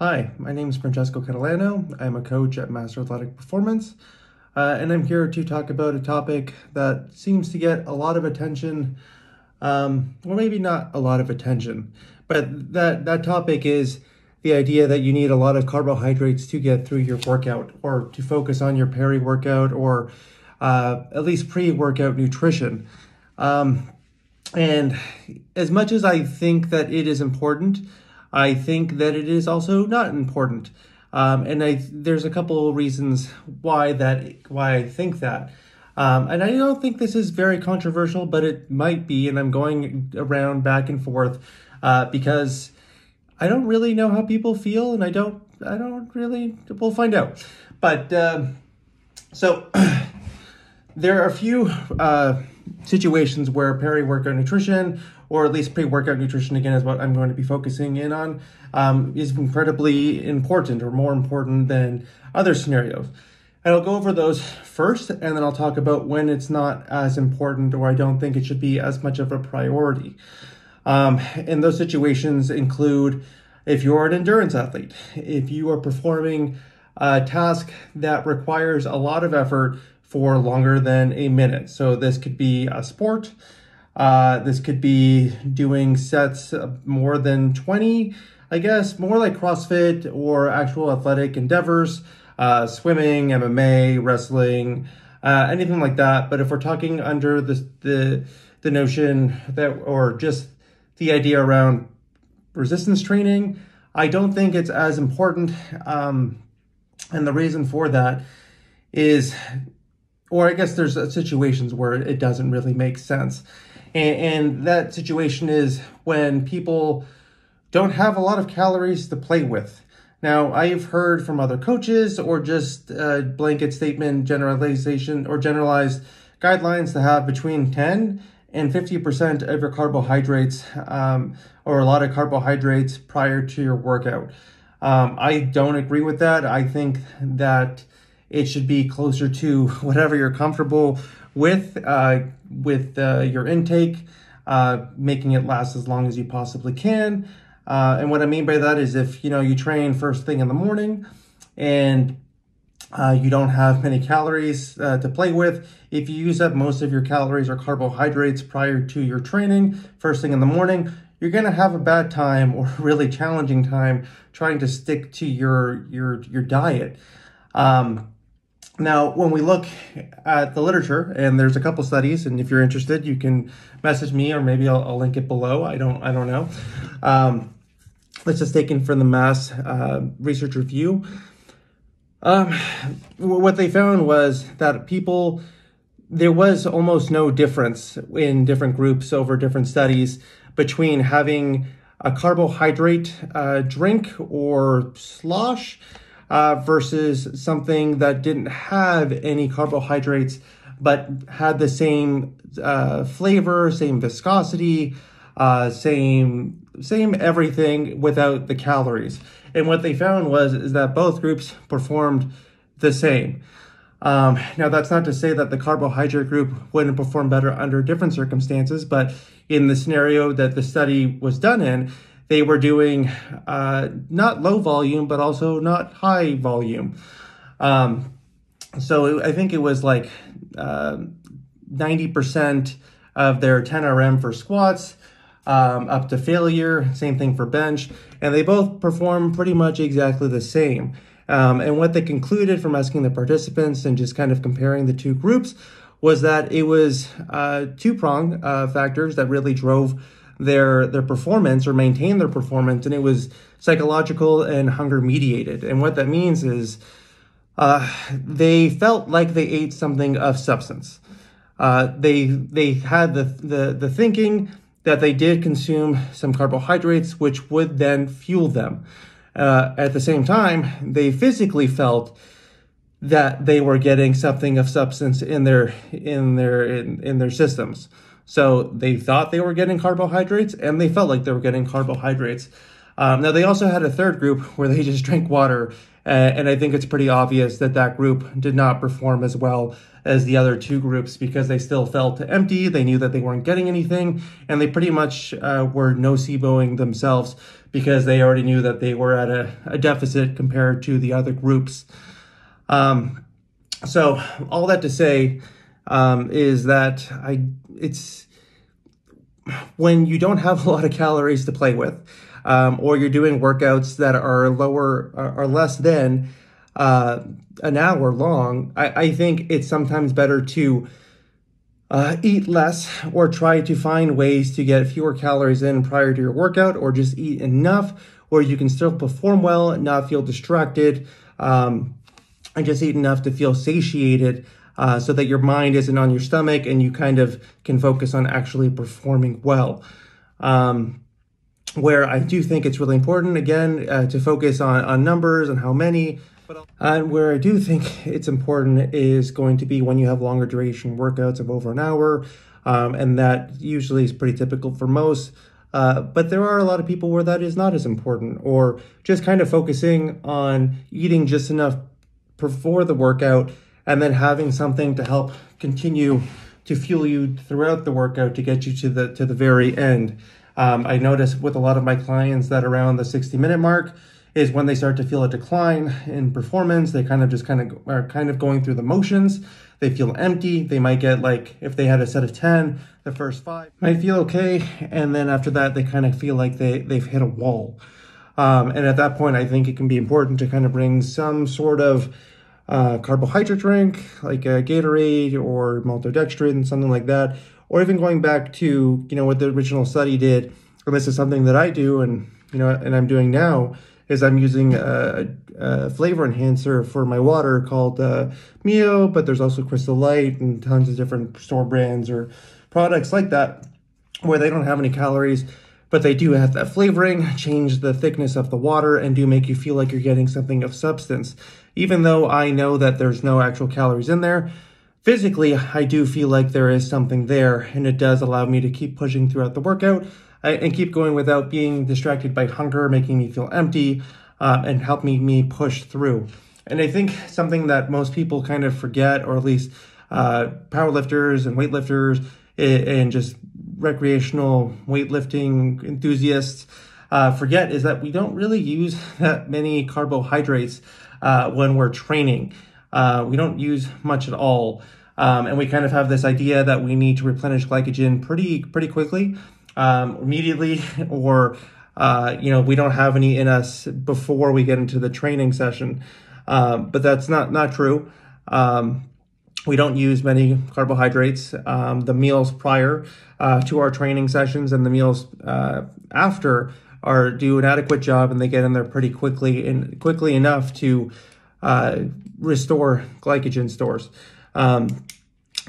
Hi, my name is Francesco Catalano. I'm a coach at Master Athletic Performance, and I'm here to talk about a topic that seems to get a lot of attention, or maybe not a lot of attention, but that topic is the idea that you need a lot of carbohydrates to get through your workout or to focus on your peri-workout or at least pre-workout nutrition. And as much as I think that it is important, I think that it is also not important. There's a couple of reasons why I think that. And I don't think this is very controversial, but it might be, and I'm going around back and forth because I don't really know how people feel, and I don't really, we'll find out. But so there are a few situations where peri-workout nutrition, or at least pre-workout nutrition, again, is what I'm going to be focusing in on, is incredibly important or more important than other scenarios. And I'll go over those first, and then I'll talk about when it's not as important or I don't think it should be as much of a priority. And those situations include if you're an endurance athlete, if you are performing a task that requires a lot of effort for longer than a minute. So this could be a sport. This could be doing sets of more than 20, I guess, more like CrossFit or actual athletic endeavors, swimming, MMA, wrestling, anything like that. But if we're talking under the notion that, or just the idea around resistance training, I don't think it's as important. And the reason for that is, or I guess there's situations where it doesn't really make sense. And that situation is when people don't have a lot of calories to play with. Now, I've heard from other coaches or just a blanket statement, generalization, or generalized guidelines to have between 10 and 50% of your carbohydrates, or a lot of carbohydrates prior to your workout. I don't agree with that. I think that it should be closer to whatever you're comfortable with your intake, making it last as long as you possibly can. And what I mean by that is if you train first thing in the morning and you don't have many calories to play with, if you use up most of your calories or carbohydrates prior to your training first thing in the morning, you're going to have a bad time or really challenging time trying to stick to your diet. Now, when we look at the literature, and there's a couple studies, and if you're interested, you can message me, or maybe I'll link it below. I don't know. This is taken from the Mass Research Review. What they found was that there was almost no difference in different groups over different studies between having a carbohydrate drink or slosh versus something that didn't have any carbohydrates but had the same flavor, same viscosity, same everything without the calories. And what they found is that both groups performed the same. Now, that's not to say that the carbohydrate group wouldn't perform better under different circumstances, but in the scenario that the study was done in, they were doing not low volume, but also not high volume. So I think it was like 90% of their 10 RM for squats, up to failure, same thing for bench, and they both perform pretty much exactly the same. And what they concluded from asking the participants and just kind of comparing the two groups was that it was two-pronged factors that really drove their performance or maintain their performance, and it was psychological and hunger mediated. And what that means is they felt like they ate something of substance. They had the thinking that they did consume some carbohydrates, which would then fuel them. At the same time, they physically felt that they were getting something of substance in their systems. So they thought they were getting carbohydrates, and they felt like they were getting carbohydrates. Now, they also had a third group where they just drank water, and I think it's pretty obvious that that group did not perform as well as the other two groups because they still felt empty. They knew that they weren't getting anything, and they pretty much were noceboing themselves because they already knew that they were at a deficit compared to the other groups. So all that to say is that it's when you don't have a lot of calories to play with, or you're doing workouts that are less than an hour long, I think it's sometimes better to eat less or try to find ways to get fewer calories in prior to your workout, or just eat enough where you can still perform well and not feel distracted, and just eat enough to feel satiated, so that your mind isn't on your stomach and you kind of can focus on actually performing well. Where I do think it's really important, again, to focus on numbers and how many. And where I do think it's important is going to be when you have longer duration workouts of over an hour, and that usually is pretty typical for most. But there are a lot of people where that is not as important, or just kind of focusing on eating just enough before the workout and then having something to help continue to fuel you throughout the workout to get you to the very end. I notice with a lot of my clients that around the 60-minute mark is when they start to feel a decline in performance. They are kind of going through the motions. They feel empty. They might get, like, if they had a set of 10, the first 5 might feel okay. And then after that, they kind of feel like they've hit a wall. And at that point, I think it can be important to kind of bring some sort of carbohydrate drink, like a Gatorade or maltodextrin, something like that. Or even going back to, what the original study did, and this is something that I do and I'm doing now, is I'm using a flavor enhancer for my water called Mio, but there's also Crystal Light and tons of different store brands or products like that where they don't have any calories, but they do have that flavoring, change the thickness of the water, and do make you feel like you're getting something of substance. Even though I know that there's no actual calories in there, physically, I do feel like there is something there, and it does allow me to keep pushing throughout the workout and keep going without being distracted by hunger, making me feel empty, and helping me push through. And I think something that most people kind of forget, or at least powerlifters and weightlifters and just recreational weightlifting enthusiasts forget, is that we don't really use that many carbohydrates when we're training. We don't use much at all. And we kind of have this idea that we need to replenish glycogen pretty quickly, immediately, or we don't have any in us before we get into the training session. But that's not true. We don't use many carbohydrates. The meals prior to our training sessions and the meals after do an adequate job, and they get in there pretty quickly enough to restore glycogen stores.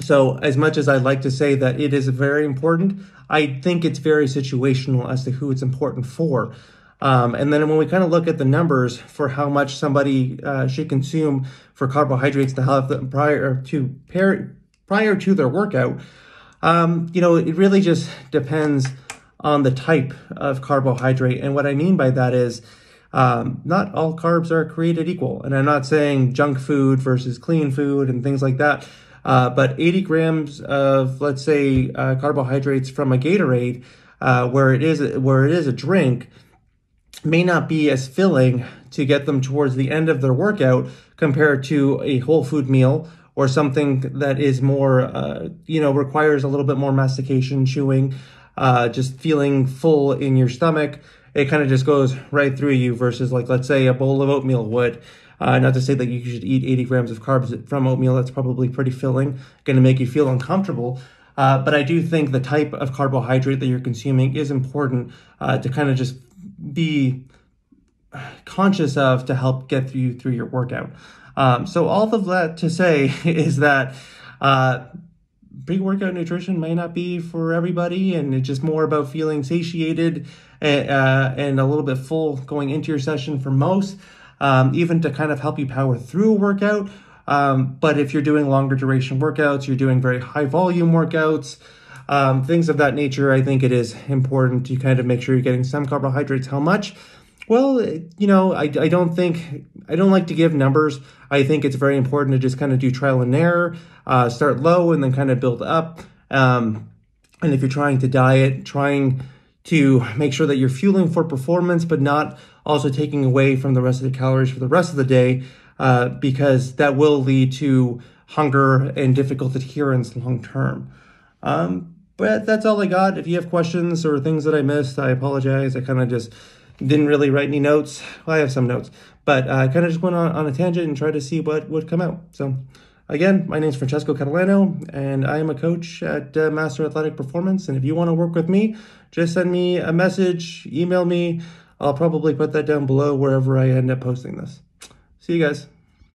So as much as I'd like to say that it is very important, I think it's very situational as to who it's important for. And then when we kind of look at the numbers for how much somebody should consume for carbohydrates to have them prior to their workout, it really just depends on the type of carbohydrate. And what I mean by that is not all carbs are created equal. And I'm not saying junk food versus clean food and things like that. But 80 grams of, let's say, carbohydrates from a Gatorade, where it is a drink, may not be as filling to get them towards the end of their workout compared to a whole food meal or something that is more, requires a little bit more mastication, chewing, just feeling full in your stomach. It kind of just goes right through you versus, like, let's say a bowl of oatmeal would. Not to say that you should eat 80 grams of carbs from oatmeal. That's probably pretty filling, going to make you feel uncomfortable. But I do think the type of carbohydrate that you're consuming is important to kind of just be conscious of to help get you through your workout. So all of that to say is that pre-workout nutrition may not be for everybody, and it's just more about feeling satiated and a little bit full going into your session for most. Even to kind of help you power through a workout. But if you're doing longer duration workouts, you're doing very high volume workouts, things of that nature, I think it is important to kind of make sure you're getting some carbohydrates. How much? Well, I don't like to give numbers. I think it's very important to just kind of do trial and error, start low and then kind of build up. And if you're trying to diet, trying to make sure that you're fueling for performance, but not also taking away from the rest of the calories for the rest of the day, because that will lead to hunger and difficult adherence long term. But that's all I got. If you have questions or things that I missed, I apologize. I kind of just didn't really write any notes. Well, I have some notes, but I kind of just went on a tangent and tried to see what would come out. So again, my name is Francesco Catalano, and I am a coach at Master Athletic Performance. And if you want to work with me, just send me a message, email me. I'll probably put that down below wherever I end up posting this. See you guys.